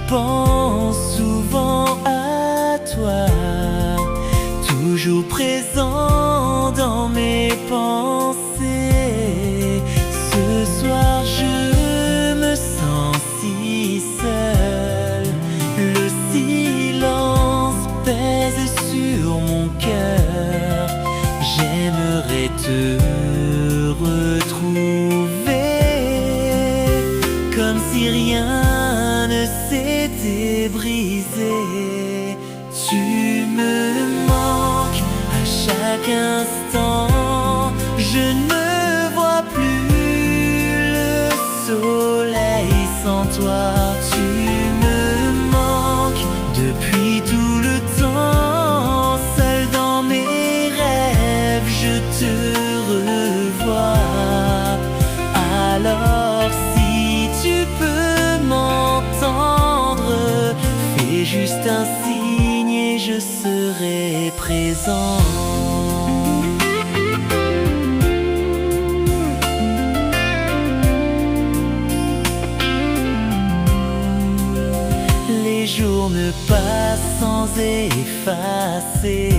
pense souvent à toi, toujours présent dans mes pensées. Ce soir je me sens si seul, le silence pèse sur mon cœur. J'aimerais te retrouver, comme si rien ne s'était brisé. Tu me manques à chaque instant, je ne vois plus le soleil sans toi. Tu me manques depuis tout le temps, seul dans mes rêves je te revois. Alors si tu peux m'entendre, fais juste un signe et je serai présent. Les jours ne passent sans effacer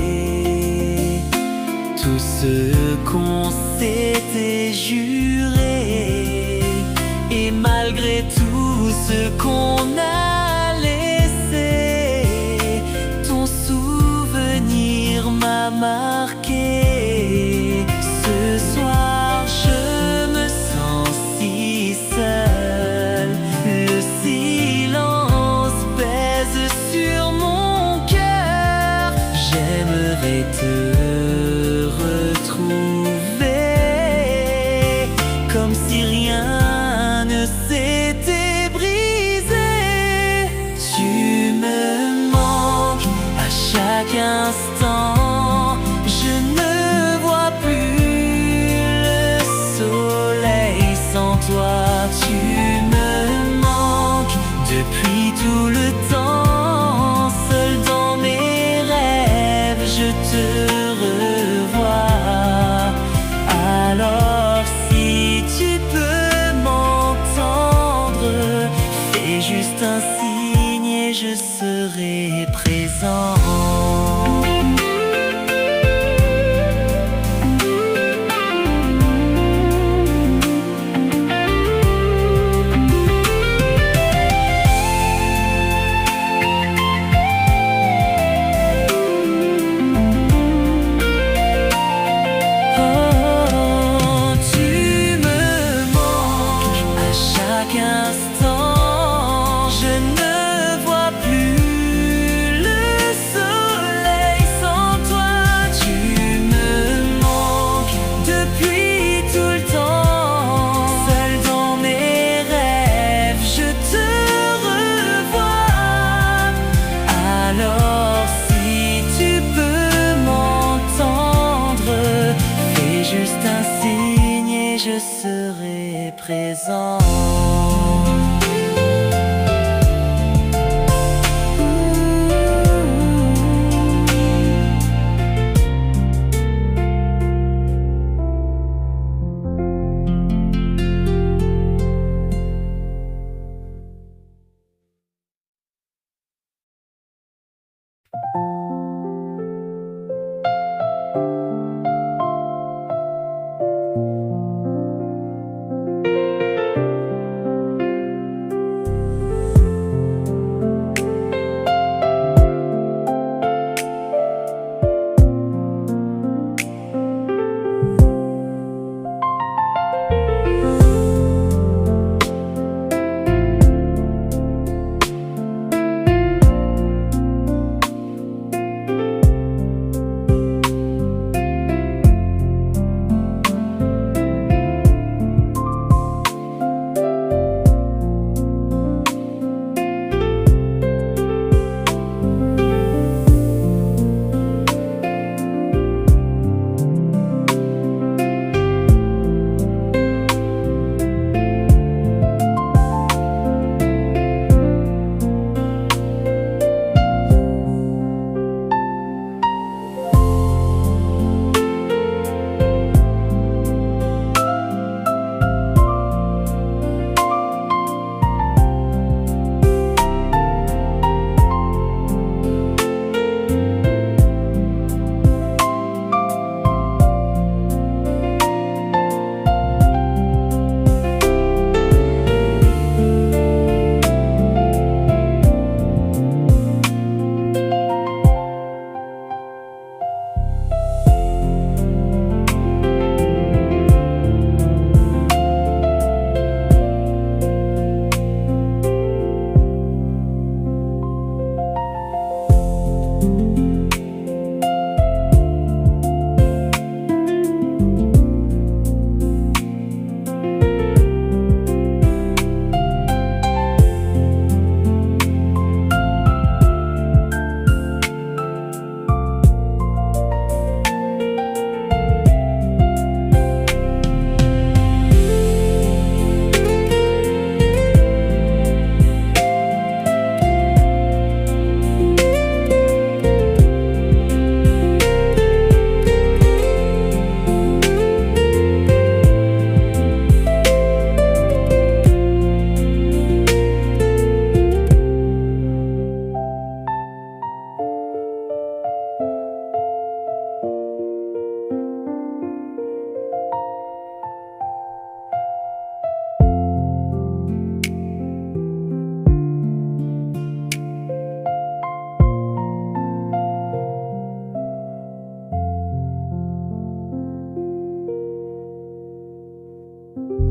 tout ce qu'on s'était juré, et malgré tout ce qu'on a laissé, ton souvenir m'a marqué. Ce soir je me sens si seul, le silence pèse sur mon cœur. J'aimerais te retrouver, comme si rien ne s'était brisé. Tu me manques à chaque instant, je ne vois plus le soleil sans toi. Tu me manques depuis tout le temps, seul dans mes rêves je te revois. Alors si tu peux m'entendre, fais juste un signe et je serai présent. Instant, je ne vois plus le soleil sans toi. Tu me manques depuis tout le temps, seul dans mes rêves je te revois. Alors si tu peux m'entendre, fais juste un signe et je serai présent.